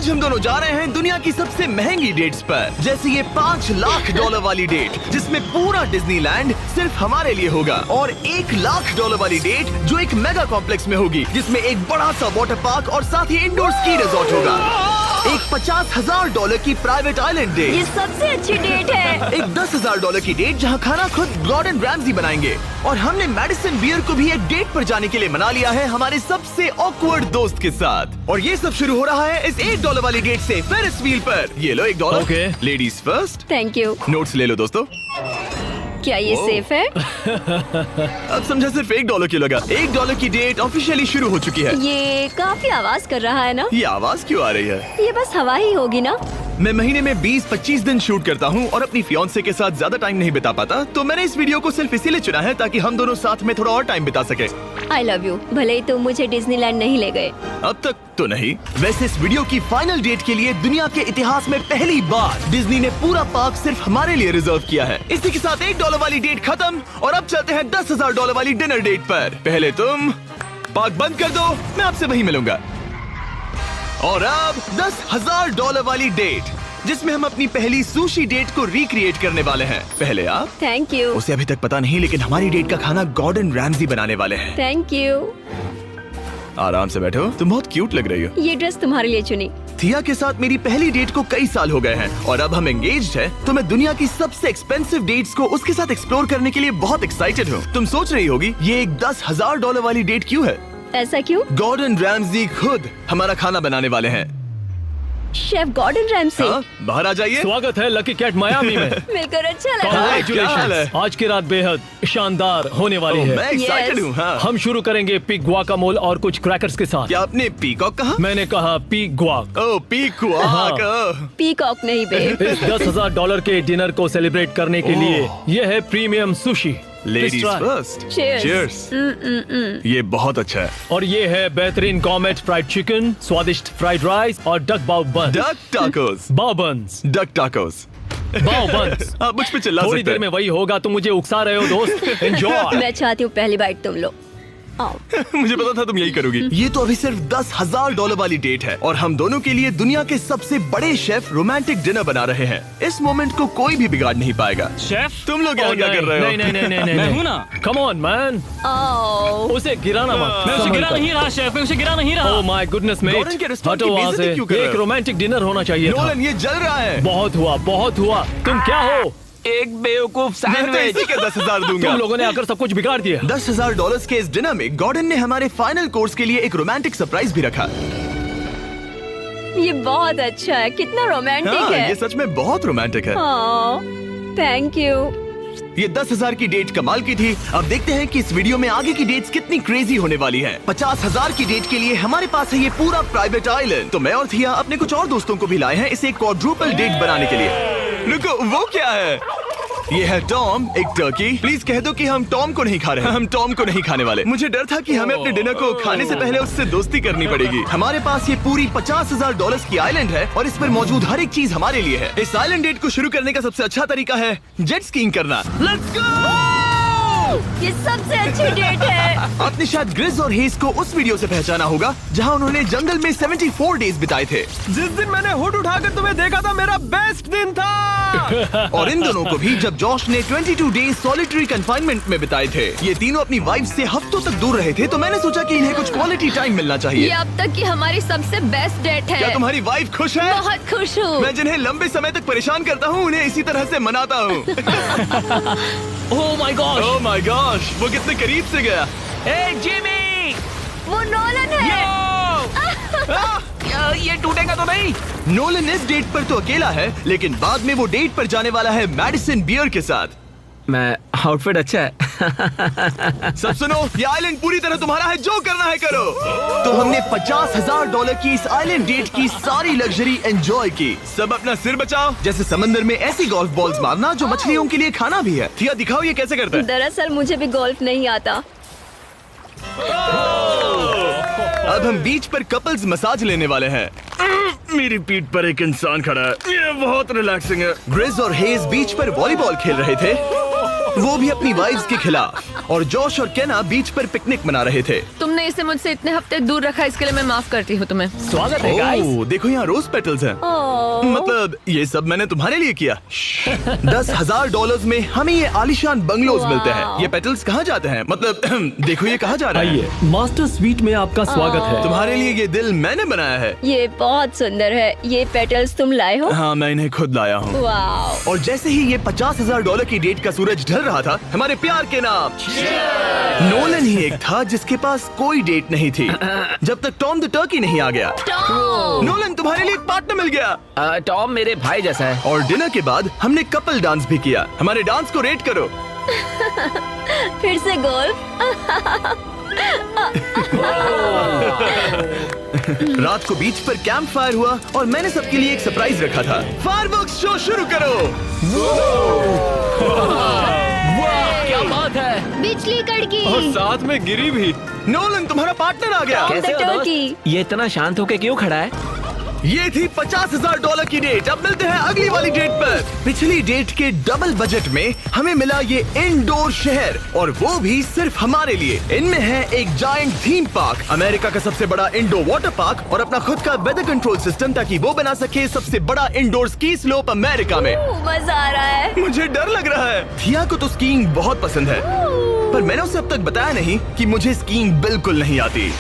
आज हम दोनों जा रहे हैं दुनिया की सबसे महंगी डेट्स पर, जैसे ये $5 लाख वाली डेट जिसमें पूरा डिज्नीलैंड सिर्फ हमारे लिए होगा, और $1 लाख वाली डेट जो एक मेगा कॉम्प्लेक्स में होगी जिसमें एक बड़ा सा वाटर पार्क और साथ ही इंडोर स्की रिजॉर्ट होगा। एक $50,000 की प्राइवेट आइलैंड डेट, ये सबसे अच्छी डेट है। एक $10,000 की डेट जहां खाना खुद गॉर्डन रैमजी बनाएंगे, और हमने मैडिसन बियर को भी एक डेट पर जाने के लिए मना लिया है हमारे सबसे ऑकवर्ड दोस्त के साथ। और ये सब शुरू हो रहा है इस $1 वाली डेट से फेरिस व्हील पर। ये लो $1। Okay. Ladies first. Thank you. Notes ले लो दोस्तों। क्या ये सेफ है? अब समझा सिर्फ $1 क्यों लगा। $1 की डेट ऑफिशियली शुरू हो चुकी है। ये काफी आवाज कर रहा है ना? ये आवाज क्यों आ रही है? ये बस हवा ही होगी ना? मैं महीने में 20-25 दिन शूट करता हूँ और अपनी फियांसे के साथ ज्यादा टाइम नहीं बिता पाता, तो मैंने इस वीडियो को सिर्फ इसीलिए चुना है ताकि हम दोनों साथ में थोड़ा और टाइम बिता सके। I love you. भले ही तुम मुझे डिज्नीलैंड नहीं ले गए। अब तक तो नहीं। वैसे इस वीडियो की फाइनल डेट के लिए दुनिया के इतिहास में पहली बार डिज्नी ने पूरा पार्क सिर्फ हमारे लिए रिजर्व किया है। इसी के साथ $1 वाली डेट खत्म और अब चलते हैं $10,000 वाली डिनर डेट पर। पहले तुम पार्क बंद कर दो, मैं आपसे वहीं मिलूंगा। और अब $10,000 वाली डेट जिसमें हम अपनी पहली सुशी डेट को रिक्रिएट करने वाले हैं। पहले आप। Thank you. उसे अभी तक पता नहीं, लेकिन हमारी डेट का खाना गॉर्डन रैमजी बनाने वाले हैं। Thank you. आराम से बैठो, तुम बहुत क्यूट लग रही हो। ये ड्रेस तुम्हारे लिए चुनी। थिया के साथ मेरी पहली डेट को कई साल हो गए हैं और अब हम एंगेज्ड हैं, तो मैं दुनिया की सबसे एक्सपेंसिव डेट्स को उसके साथ एक्सप्लोर करने के लिए बहुत एक्साइटेड हूँ। तुम सोच रही होगी ये एक $10,000 वाली डेट क्यों है? ऐसा क्यों? गॉर्डन रैमजी खुद हमारा खाना बनाने वाले हैं। Chef Gordon Ramsay. हाँ, बाहर आ जाइए। स्वागत है लकी कैट मायामी में। मिलकर अच्छा लगा। Congratulations। आज की रात बेहद शानदार होने वाली है। मैं एक्साइटेड हूँ। हाँ। हम शुरू करेंगे पिग गुआकामोल और कुछ क्रैकर्स के साथ। क्या आपने पीकॉक कहा? मैंने कहा पिग गुआक। ओह पीकॉक। पीकॉक नहीं बेब। इस $10,000 के डिनर को सेलिब्रेट करने के लिए ये है premium sushi. Ladies Please try। First. Cheers। Cheers। ये बहुत अच्छा है। और ये है बेहतरीन गॉर्मेट फ्राइड चिकन, स्वादिष्ट फ्राइड राइस और डक बाउ बन। Duck tacos. बाउ बन्स। Duck tacos. बाउ बन्स। आप मुझ पे चिल्ला थोड़ी सकते देर में हैं। वही होगा, तुम मुझे उकसा रहे हो दोस्त। एंजॉय। मैं चाहती हूँ पहली बाइट तुम लो। आओ। मुझे पता था तुम यही करोगी। ये तो अभी सिर्फ $10,000 वाली डेट है और हम दोनों के लिए दुनिया के सबसे बड़े शेफ रोमांटिक डिनर बना रहे हैं। इस मोमेंट को कोई भी बिगाड़ नहीं पाएगा। शेफ तुम लोग यहाँ क्या कर रहे हो? नहीं मैं हूँ ना। कम ऑन मैन, आओ। उसे गिराना मत। मैं उसे गिरा नहीं रहा शेफ, मैं उसे गिरा नहीं रहा। Oh my goodness mate, Gordon के रेस्टोरेंट हटो की वहाँ बेइज्जती से। क्यों कर रहे एक हो? रोमांटिक डिनर होना चाहिए था। नोलन ये जल रहा है। बहुत हुआ, बहुत हुआ। तुम क्या हो? एक बेवकूफ मैं तो सैंडविच। इसी के 10,000 दूंगा। तुम लोगों ने आकर सब कुछ बिगाड़ दिया। $10,000 के इस डिनर में गॉर्डन ने हमारे फाइनल कोर्स के लिए एक रोमांटिक सरप्राइज भी रखा। ये बहुत अच्छा है। कितना रोमांटिक हाँ, है। ये सच में बहुत रोमांटिक है। Thank you. ये 10,000 की डेट कमाल की थी। अब देखते हैं कि इस वीडियो में आगे की डेट्स कितनी क्रेजी होने वाली है। 50,000 की डेट के लिए हमारे पास है ये पूरा प्राइवेट आइलैंड। तो मैं और थिया अपने कुछ और दोस्तों को भी लाए हैं इसे क्वाड्रुपल डेट बनाने के लिए। रुको, वो क्या है? ये है टॉम, एक टर्की। प्लीज कह दो कि हम टॉम को नहीं खा रहे हैं। हम टॉम को नहीं खाने वाले। मुझे डर था कि हमें अपने डिनर को खाने से पहले उससे दोस्ती करनी पड़ेगी। हमारे पास ये पूरी $50,000 की आइलैंड है और इस पर मौजूद हर एक चीज हमारे लिए है। इस आइलैंड डेट को शुरू करने का सबसे अच्छा तरीका है जेट स्कीइंग करना। Let's go! ये सबसे अच्छी डेट है। आपने शायद ग्रिज और हेज को उस वीडियो से पहचाना होगा जहां उन्होंने जंगल में 74 डेज बिताए थे। जिस दिन मैंने हुड उठाकर तुम्हें देखा था, मेरा बेस्ट दिन था। और इन दोनों को भी जब जॉश ने 22 डेज सॉलिटरी कंफाइनमेंट में बिताए थे। ये तीनों अपनी वाइफ से हफ्तों तक दूर रहे थे, तो मैंने सोचा कि इन्हें कुछ क्वालिटी टाइम मिलना ये चाहिए। अब तक की हमारी सबसे बेस्ट डेट है। क्या तुम्हारी वाइफ खुश है? बहुत खुश हूँ। मैं जिन्हें लंबे समय तक परेशान करता हूँ उन्हें इसी तरह से मनाता हूँ। Oh my God. Oh my gosh, वो कितने करीब से गया। ए जिमी, वो नोलन है। ये टूटेगा तो नहीं? नोलन इस डेट पर तो अकेला है, लेकिन बाद में वो डेट पर जाने वाला है मैडिसन बियर के साथ। मैं आउटफिट अच्छा है। सब सुनो, ये आइलैंड पूरी तरह तुम्हारा है, जो करना है करो। तो हमने $50,000 की इस आइलैंड डेट की सारी लग्जरी एंजॉय की। सब अपना सिर बचाओ, जैसे समंदर में ऐसी गोल्फ बॉल्स मारना जो मछलियों के लिए खाना भी है। थिया दिखाओ ये कैसे करता है। दरअसल मुझे भी गोल्फ नहीं आता। अब हम बीच पर कपल्स मसाज लेने वाले हैं। मेरी पीठ पर एक इंसान खड़ा है, ये बहुत रिलैक्सिंग है। ग्रिज और हेज बीच पर वॉलीबॉल खेल रहे थे। वो भी अपनी वाइफ्स के खिलाफ। और जॉश और केना बीच पर पिकनिक मना रहे थे। तुमने इसे मुझसे इतने हफ्ते दूर रखा, इसके लिए मैं माफ करती हूँ तुम्हें। स्वागत है गाइस। ओह, देखो यहाँ रोज पेटल्स हैं। मतलब ये सब मैंने तुम्हारे लिए किया। $10,000 में हमें ये आलीशान बंगलोज मिलते हैं। ये पेटल्स कहाँ जाते हैं? मतलब देखो ये कहाँ जा रहा है? आइए, मास्टर स्वीट में आपका स्वागत है। तुम्हारे लिए ये दिल मैंने बनाया है। ये बहुत सुंदर है। ये पेटल्स तुम लाए हो? हाँ, मैं इन्हें खुद लाया हूँ। वाव। और जैसे ही ये $50,000 की डेट का सूरज ढल रहा था, हमारे प्यार के नाम नोलन ही एक था जिसके पास कोई डेट नहीं थी, जब तक टॉम द टर्की नहीं आ गया। नोलन, तुम्हारे लिए एक पार्टनर मिल गया। टॉम मेरे भाई जैसा है। और डिनर के बाद हमने कपल डांस भी किया। हमारे डांस को रेट करो। फिर से गोल्फ। रात को बीच पर कैंप फायर हुआ और मैंने सबके लिए एक सरप्राइज रखा था। फायरवर्क्स शो शुरू करो। क्या बात है। बिजली कड़की। और साथ में गिरी भी। नोलन, तुम्हारा पार्टनर आ गया। कैसे हो दोस्त? टर्की। ये इतना शांत होके क्यों खड़ा है? ये थी $50,000 की डेट। अब मिलते हैं अगली वाली डेट पर। पिछली डेट के डबल बजट में हमें मिला ये इंडोर शहर, और वो भी सिर्फ हमारे लिए। इनमें है एक जायंट थीम पार्क, अमेरिका का सबसे बड़ा इंडोर वाटर पार्क, और अपना खुद का वेदर कंट्रोल सिस्टम, ताकि वो बना सके सबसे बड़ा इंडोर स्की स्लोप अमेरिका में। मजा आ रहा है। मुझे डर लग रहा है। थिया को तो स्कीइंग बहुत पसंद है, पर मैंने उसे अब तक बताया नहीं कि मुझे स्कीइंग बिल्कुल नहीं आती।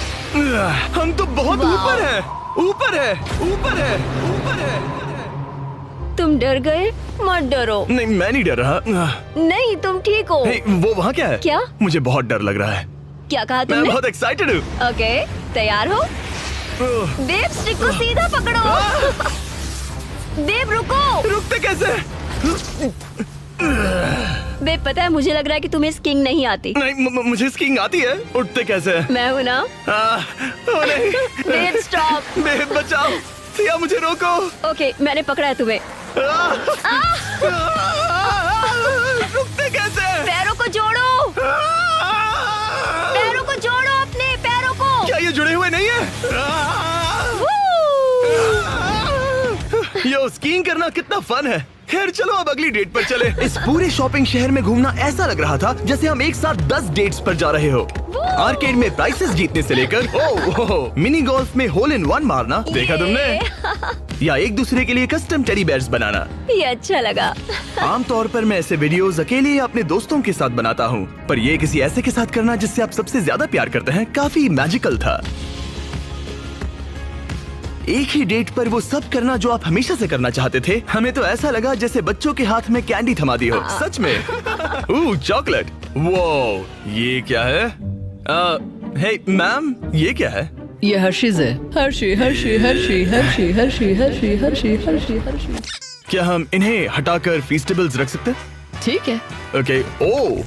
हम तो बहुत ऊपर हैं। ऊपर है, ऊपर है, ऊपर है। तुम डर गए? मत डरो। नहीं, मैं नहीं डर रहा। नहीं, तुम ठीक हो। हे, वो वहाँ क्या है? क्या? मुझे बहुत डर लग रहा है। क्या कहा मैं तुमने? बहुत एक्साइटेड हूँ। ओके, तैयार हो? देव, स्टिक को सीधा पकड़ो। देव, रुको। रुकते कैसे? बेब, पता है मुझे लग रहा है कि तुम्हें स्कीइंग नहीं आती। नहीं, मुझे स्कीइंग आती है। उठते कैसे? मैं हूँ ना। ओ नहीं। देव, स्टॉप। बेब, बचाओ। थिया, मुझे रोको। ओके, मैंने पकड़ा है तुम्हें। रुकते कैसे? पैरों को जोड़ो। पैरों को जोड़ो, अपने पैरों को। क्या ये जुड़े हुए नहीं है? यो, स्कीइंग करना कितना फन है। खैर चलो अब अगली डेट पर चले। इस पूरे शॉपिंग शहर में घूमना ऐसा लग रहा था जैसे हम एक साथ 10 डेट्स पर जा रहे हो। आर्केड में प्राइसेस जीतने से लेकर मिनी गोल्फ में होल इन वन मारना, देखा तुमने? या एक दूसरे के लिए कस्टम टेडी बेयर्स बनाना। ये अच्छा लगा। आमतौर पर मैं ऐसे वीडियोस अकेले या अपने दोस्तों के साथ बनाता हूँ, पर ये किसी ऐसे के साथ करना जिससे आप सबसे ज्यादा प्यार करते हैं, काफी मैजिकल था। एक ही डेट पर वो सब करना जो आप हमेशा से करना चाहते थे। हमें तो ऐसा लगा जैसे बच्चों के हाथ में कैंडी थमा दी हो। सच में। चॉकलेट। वो ये क्या है? हे मैम, ये क्या है? ये हर्शीज है। Hershey Hershey Hershey Hershey Hershey Hershey Hershey Hershey Hershey. क्या हम इन्हें हटाकर फीस्टेबल्स रख सकते हैं? ठीक है। ओके। ओ,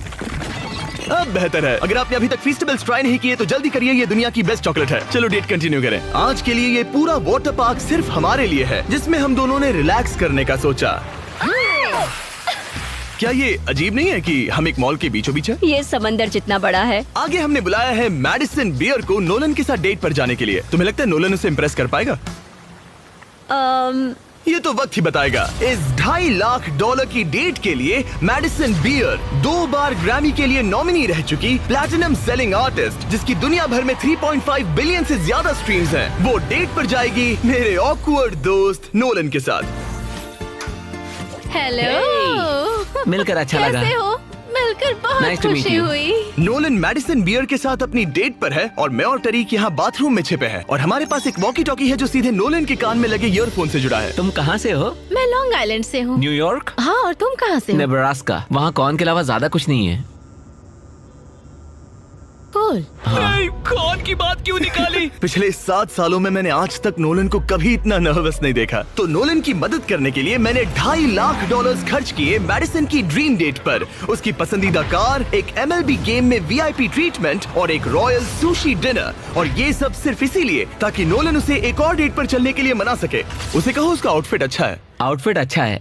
अब बेहतर है। अगर आपने अभी तक फीस्टेबल्स ट्राई नहीं किए तो जल्दी करिए, ये दुनिया की बेस्ट चॉकलेट है। चलो डेट कंटिन्यू करें। आज के लिए ये पूरा वाटर पार्क सिर्फ हमारे लिए है, जिसमें हम दोनों ने रिलैक्स करने का सोचा। क्या ये अजीब नहीं है कि हम एक मॉल के बीचों बीच हैं? ये समंदर जितना बड़ा है। आगे हमने बुलाया है मैडिसन बियर को नोलन के साथ डेट पर जाने के लिए। तुम्हें लगता है नोलन उसे इम्प्रेस कर पाएगा? ये तो वक्त ही बताएगा। इस $2.5 लाख की डेट के लिए मैडिसन बियर 2 बार ग्रैमी के लिए नॉमिनी रह चुकी प्लैटिनम सेलिंग आर्टिस्ट, जिसकी दुनिया भर में 3.5 बिलियन से ज्यादा स्ट्रीम्स हैं, वो डेट पर जाएगी मेरे ऑकवर्ड दोस्त नोलन के साथ। हेलो। मिलकर अच्छा लगा। कैसे हो? मिलकर बहुत Nice to meet खुशी you. हुई। नोलन मैडिसन बियर के साथ अपनी डेट पर है और मैं और टरीक यहाँ बाथरूम में छिपे हैं, और हमारे पास एक वॉकी टॉकी है जो सीधे नोलन के कान में लगे ईयरफोन से जुड़ा है। तुम कहाँ से हो? मैं लॉन्ग आइलैंड से हूँ। न्यूयॉर्क? हाँ, और तुम कहाँ से हो? नेब्रास्का। वहाँ कॉर्न के अलावा ज्यादा कुछ नहीं है। कूल। नहीं, कौन की बात क्यों निकाली? पिछले 7 सालों में मैंने आज तक नोलन को कभी इतना नर्वस नहीं देखा। तो नोलन की मदद करने के लिए मैंने $2.5 लाख खर्च किए मैडिसन की ड्रीम डेट पर। उसकी पसंदीदा कार, एक MLB गेम में VIP ट्रीटमेंट और एक रॉयल सुशी डिनर। और ये सब सिर्फ इसीलिए ताकि नोलन उसे एक और डेट पर चलने के लिए मना सके। उसे कहो उसका आउटफिट अच्छा है। आउटफिट अच्छा है।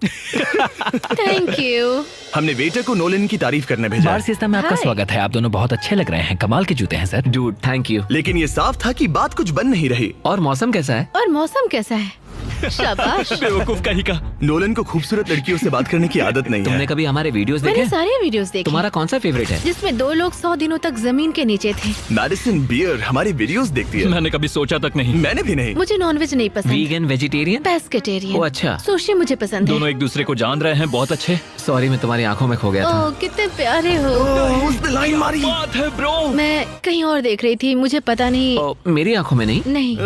Thank you. हमने वेटर को नोलन की तारीफ करने भेजा। बार सिस्टम में आपका Hi. स्वागत है। आप दोनों बहुत अच्छे लग रहे हैं। कमाल के जूते हैं सर। Dude, thank you. लेकिन ये साफ था कि बात कुछ बन नहीं रही। और मौसम कैसा है? और मौसम कैसा है? शाबाश। बेवकूफ कहीं का। नोलन को खूबसूरत लड़कियों से बात करने की आदत नहीं तुमने है। कभी हमारे वीडियोस देखे? मैंने सारे वीडियोस देखे तुम्हारा कौन सा फेवरेट है? जिसमें 2 लोग 100 दिनों तक जमीन के नीचे थे। मैडिसन बियर हमारी वीडियोस देखती है। मैंने कभी सोचा तक नहीं। मैंने भी नहीं। मुझे नॉनवेज नहीं पसंद। Vegan, vegetarian? पेस्केटेरियन। ओह अच्छा। सुशी मुझे पसंद है। दोनों एक दूसरे को जान रहे हैं, बहुत अच्छे। सॉरी, मैं तुम्हारी आंखों में खो गया था। ओह कितने प्यारे हो। उसने लाइन मारी। बात है ब्रो। मैं कहीं और देख रही थी, मुझे पता नहीं। ओ, मेरी आंखों में नहीं। नहीं।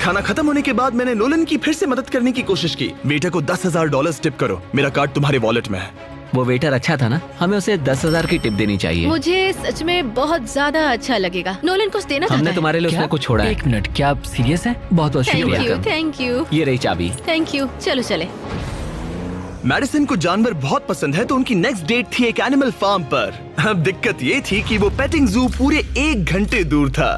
खाना खत्म होने के बाद मैंने नोलन की फिर से मदद करने की कोशिश की। वेटर को $10,000 टिप करो, मेरा कार्ड तुम्हारे वॉलेट में है। वो वेटर अच्छा था ना, हमें उसे 10,000 की टिप देनी चाहिए। मुझे सच में बहुत ज्यादा अच्छा लगेगा। नोलन कुछ देना चाहता हमने है। तुम्हारे लिए उसने कुछ छोड़ा है। एक मिनट, क्या आप सीरियस हैं? बहुत बहुत थैंक शुक्रिया। यू, थैंक यू, ये रही चाबी। Thank you. चलो चले। मैडिसन को जानवर बहुत पसंद है, तो उनकी नेक्स्ट डेट थी एक एनिमल फार्म पर। अब दिक्कत ये थी कि वो पेटिंग जू पूरे 1 घंटे दूर था।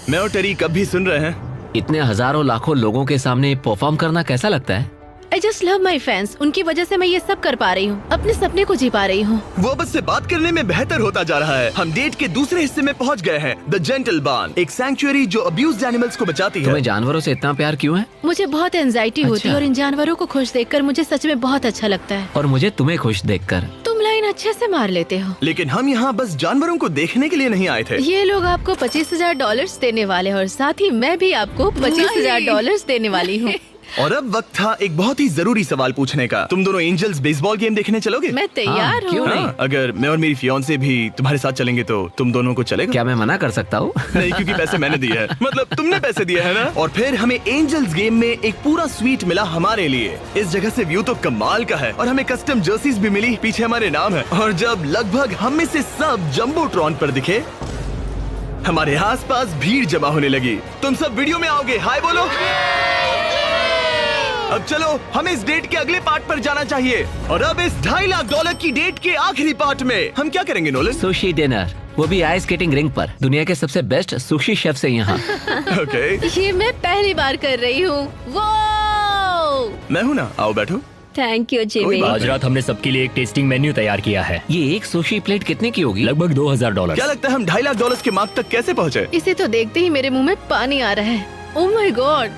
मैं और टेरी कब भी सुन रहे हैं। इतने हजारों लाखों लोगों के सामने परफॉर्म करना कैसा लगता है? I just love my fans. उनकी वजह से मैं ये सब कर पा रही हूँ, अपने सपने को जी पा रही हूँ। वो बस से बात करने में बेहतर होता जा रहा है। हम डेट के दूसरे हिस्से में पहुंच गए हैं, द जेंटल बार्न, एक सैंक्चुअरी जो अब्यूज्ड एनिमल्स को बचाती है। तुम्हें जानवरों से इतना प्यार क्यों है? मुझे बहुत एंजाइटी होती अच्छा। है और इन जानवरों को खुश देखकर मुझे सच में बहुत अच्छा लगता है। और मुझे तुम्हें खुश देखकर। तुम लाइन अच्छे से मार लेते हो। लेकिन हम यहाँ बस जानवरों को देखने के लिए नहीं आए थे। ये लोग आपको $25,000 देने वाले हैं और साथ ही मैं भी आपको $25,000 देने वाली हूँ। और अब वक्त था एक बहुत ही जरूरी सवाल पूछने का। तुम दोनों एंजल्स बेसबॉल गेम देखने चलोगे? मैं तैयार हाँ, क्यों हूँ। नहीं? हाँ, अगर मैं और मेरी फियांसे भी तुम्हारे साथ चलेंगे तो तुम दोनों को चलेगा? क्या मैं मना कर सकता हूँ? नहीं, क्योंकि पैसे मैंने दिए हैं। मतलब तुमने पैसे दिए हैं ना। और फिर हमें एंजल्स गेम में एक पूरा स्वीट मिला हमारे लिए। इस जगह से व्यू तो कमाल का है और हमें कस्टम जर्सीज भी मिली, पीछे हमारे नाम है। और जब लगभग हम में से सब जंबोट्रॉन पर दिखे, हमारे आसपास भीड़ जमा होने लगी। तुम सब वीडियो में आओगे, हाय बोलो। अब चलो, हमें इस डेट के अगले पार्ट पर जाना चाहिए। और अब इस $2.5 लाख की डेट के आखिरी पार्ट में हम क्या करेंगे नोलन? सुशी डिनर, वो भी आइस स्केटिंग रिंग पर, दुनिया के सबसे बेस्ट सुशी शेफ से यहाँ। ओके, ये मैं पहली बार कर रही हूँ। वो मैं हूँ ना, आओ बैठो। Thank you Jimmy. बात आज रात हमने सबके लिए एक टेस्टिंग मेन्यू तैयार किया है। ये एक सुशी प्लेट कितने की होगी? लगभग $2,000। क्या लगता है हम $2.5 लाख के मार्क तक कैसे पहुँचे? इसे तो देखते ही मेरे मुंह में पानी आ रहा है। ओह माय गॉड,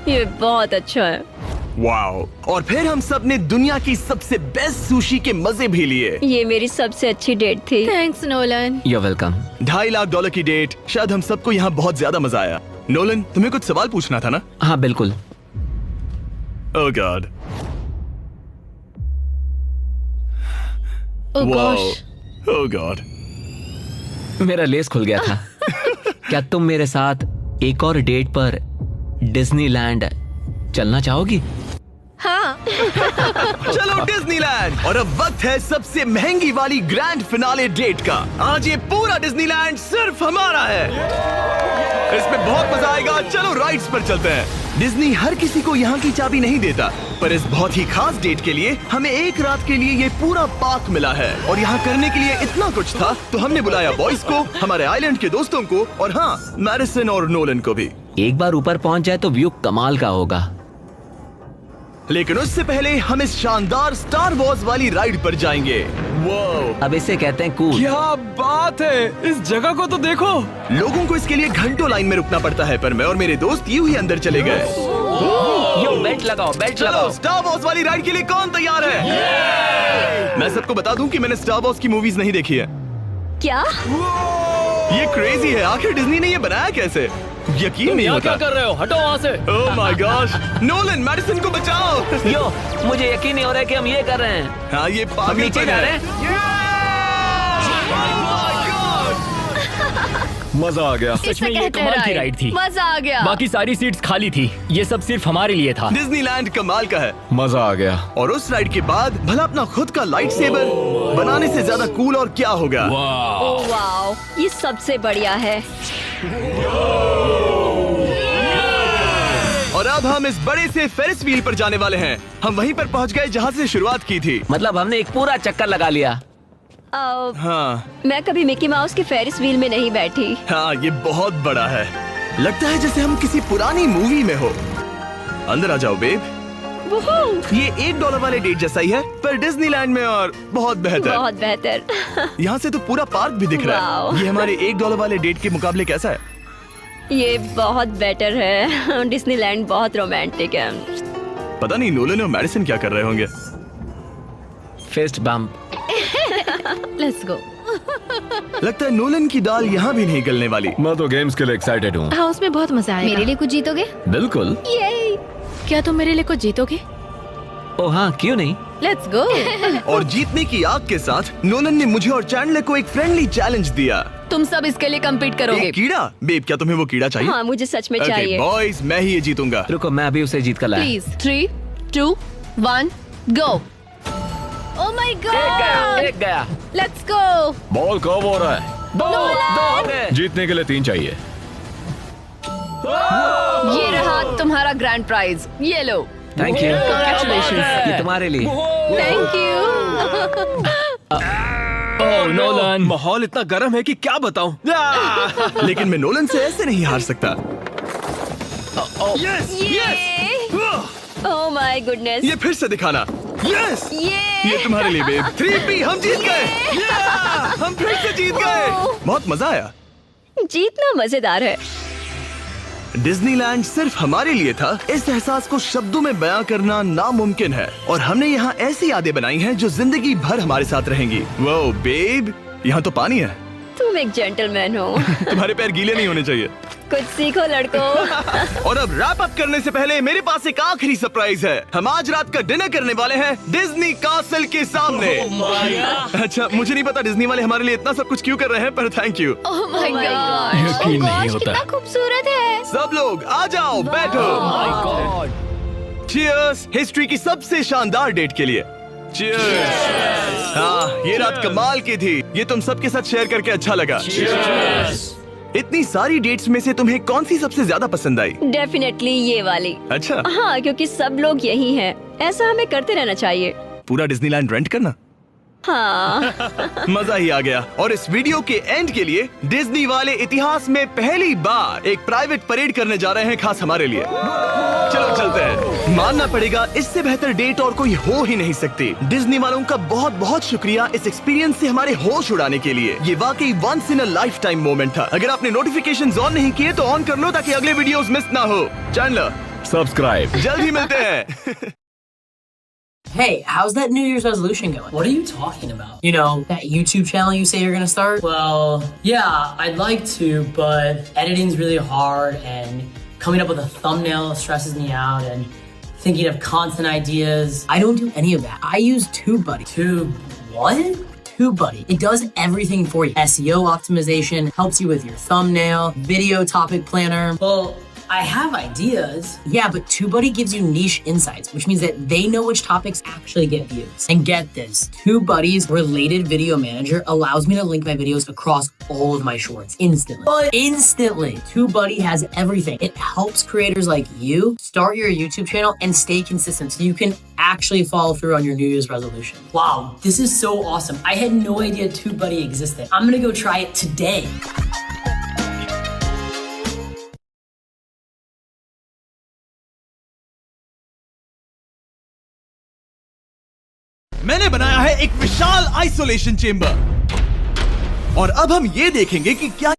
ये बहुत अच्छा है। वाओ! और फिर हम सब ने दुनिया की सबसे बेस्ट सुशी के मजे भी लिए। ये मेरी सबसे अच्छी डेट थी। Thanks Nolan. You're welcome। $2.5 lakh की डेट, शायद हम सबको यहाँ बहुत ज्यादा मजा आया। नोलन, तुम्हें कुछ सवाल पूछना था ना? हाँ बिल्कुल। ओह गॉड, ओह गॉश, ओह गॉड। मेरा लेस खुल गया था। क्या तुम मेरे साथ एक और डेट पर डिज्नीलैंड चलना चाहोगी? हाँ। चलो डिज्नीलैंड। और अब वक्त है सबसे महंगी वाली ग्रैंड फिनाले डेट का। आज ये पूरा डिज्नीलैंड सिर्फ हमारा है। इसमें बहुत मजा आएगा। चलो राइड्स पर चलते हैं। डिज्नी हर किसी को यहाँ की चाबी नहीं देता, पर इस बहुत ही खास डेट के लिए हमें एक रात के लिए ये पूरा पार्क मिला है। और यहाँ करने के लिए इतना कुछ था, तो हमने बुलाया बॉयज को, हमारे आइलैंड के दोस्तों को, और हाँ, मैडिसन और नोलन को भी। एक बार ऊपर पहुंच जाए तो व्यू कमाल का होगा। लेकिन उससे पहले हम इस शानदार स्टार वॉर्स वाली राइड पर जाएंगे। वो अब इसे कहते हैं कूल। क्या बात है, इस जगह को तो देखो। लोगों को इसके लिए घंटों लाइन में रुकना पड़ता है, पर मैं और मेरे दोस्त यूं ही अंदर चले गए। यो बेल्ट लगाओ, बेल्ट चलो लगाओ। स्टार वॉर्स वाली राइड के लिए कौन तैयार है? मैं सबको बता दूं कि मैंने स्टार वॉर्स की मूवीज नहीं देखी है। क्या? ये क्रेजी है, आखिर डिज्नी ने ये बनाया कैसे? यकीन नहीं यहाँ क्या होता। कर रहे हो? हटो वहाँ से। Oh my gosh, Nolan, Madison को बचाओ। यो, मुझे यकीन नहीं हो रहा है कि हम ये कर रहे हैं। हाँ, ये हम पागल नीचे जा रहे हैं। मजा आ गया। सच में ये कमाल की राइड थी। मजा आ गया। बाकी सारी सीट्स खाली थी। ये सब सिर्फ हमारे लिए था। डिज्नीलैंड कमाल का है। मजा आ गया। और उस राइड के बाद भला अपना खुद का लाइट सेबर बनाने से ज्यादा कूल और क्या होगा? ओह वाओ, ये सबसे बढ़िया है। और अब हम इस बड़े से फेरिस व्हील पर जाने वाले हैं। हम वहीं पर पहुंच गए जहां से शुरुआत की थी। मतलब हमने एक पूरा चक्कर लगा लिया। हाँ मैं कभी मिकी माउस के फेरिस व्हील में नहीं बैठी। हाँ, ये बहुत बड़ा है। लगता है जैसे हम किसी पुरानी मूवी में हो। अंदर आ जाओ बेब। ये $1 वाले डेट जैसा ही है, पर डिज्नीलैंड में और बहुत बेहतर। बहुत बेहतर। यहाँ से तो पूरा पार्क भी दिख रहा है। वाओ। ये हमारे $1 वाले डेट के मुकाबले कैसा है? ये बहुत बेटर है। डिज्नीलैंड बहुत रोमांटिक है। पता नहीं नोलन और मैडिसन क्या कर रहे होंगे। Fist bump. Let's go. लगता है नोलन की दाल यहाँ भी नहीं गलने वाली। मैं तो गेम्स के लिए एक्साइटेड हूँ। हाँ, उसमें बहुत मजा आएगा। मेरे लिए कुछ जीतोगे? बिल्कुल। क्या तुम मेरे लिए कुछ जीतोगे? ओ हाँ, क्यों नहीं। Let's go. और जीतने की आग के साथ नोलन ने मुझे और चैंडलर को एक फ्रेंडली चैलेंज दिया। तुम सब इसके लिए कम्पीट करोगे। एक कीड़ा? बेब, क्या तुम्हें वो कीड़ा चाहिए? हाँ, मुझे सच में चाहिए। बॉयज, मैं ही ये जीतूंगा। रुको, मैं अभी उसे जीत कर लाया। Please 3, 2, 1 go. ओह माय एक गया, गॉड। एक गया। Let's go. बॉल कब हो रहा है? दो हो गए। जीतने के लिए 3 चाहिए। ये रहा तुम्हारा ग्रैंड प्राइज, ये लो। Thank you. Congratulations. ये तुम्हारे लिए। Thank you. ओह नोलन, माहौल इतना गर्म है कि क्या बताऊं। लेकिन मैं नोलन से ऐसे नहीं हार सकता। ओह माय गुडनेस। ये फिर से दिखाना। यस, ये तुम्हारे लिए बेब। 3P, हम जीत गए। हम फिर से जीत गए। बहुत मजा आया। जीतना मजेदार है। डिज्नीलैंड सिर्फ हमारे लिए था। इस एहसास को शब्दों में बयां करना नामुमकिन है, और हमने यहाँ ऐसी यादें बनाई हैं जो जिंदगी भर हमारे साथ रहेंगी। वो बेब, यहाँ तो पानी है। तुम एक जेंटलमैन हो। तुम्हारे पैर गीले नहीं होने चाहिए। कुछ सीखो लड़कों। और अब रैप अप करने से पहले मेरे पास एक आखिरी सरप्राइज है। हम आज रात का डिनर करने वाले हैं डिज्नी कासल के सामने। अच्छा, मुझे नहीं पता डिज्नी वाले हमारे लिए इतना सब कुछ क्यों कर रहे हैं, पर thank you. Oh my God. यकीन नहीं होता। कितना खूबसूरत है। सब लोग आ जाओ, बैठो। चीयर्स हिस्ट्री की सबसे शानदार डेट के लिए। चीयर्स। हाँ, ये रात कमाल की थी। ये तुम सबके साथ शेयर करके अच्छा लगा। इतनी सारी डेट्स में से तुम्हें कौन सी सबसे ज्यादा पसंद आई? डेफिनेटली ये वाली। अच्छा, हाँ, क्योंकि सब लोग यही हैं। ऐसा हमें करते रहना चाहिए। पूरा डिज्नीलैंड रेंट करना? हाँ। मजा ही आ गया। और इस वीडियो के एंड के लिए डिज्नी वाले इतिहास में पहली बार एक प्राइवेट परेड करने जा रहे हैं, खास हमारे लिए। चलो चलते हैं। मानना पड़ेगा, इससे बेहतर डेट और कोई हो ही नहीं सकती। डिज्नी वालों का बहुत बहुत शुक्रिया इस एक्सपीरियंस से हमारे होश उड़ाने के लिए। ये वाकई once in a lifetime moment था। अगर आपने नोटिफिकेशंस ऑन नहीं किए तो ऑन कर लो ताकि अगले वीडियोस मिस ना हो। Chandler, subscribe. जल्द ही मिलते हैं। Hey, how's that New Year's resolution going? What are you talking about? You know, that YouTube channel you say you're gonna start? Well, yeah, I'd like to, but editing's really hard and coming up with a thumbnail stresses me out and thinking of content ideas. I don't do any of that. I use TubeBuddy. What? TubeBuddy. It does everything for you. SEO optimization, helps you with your thumbnail, video topic planner. Well, I have ideas. Yeah, but TubeBuddy gives you niche insights, which means that they know which topics actually get views. And get this, TubeBuddy's related video manager allows me to link my videos across all of my shorts instantly. But Instantly! TubeBuddy has everything. It helps creators like you start your YouTube channel and stay consistent so you can actually follow through on your New Year's resolution. wow, this is so awesome. I had no idea TubeBuddy existed. I'm gonna go try it today. मैंने बनाया है एक विशाल isolation chamber, और अब हम ये देखेंगे कि क्या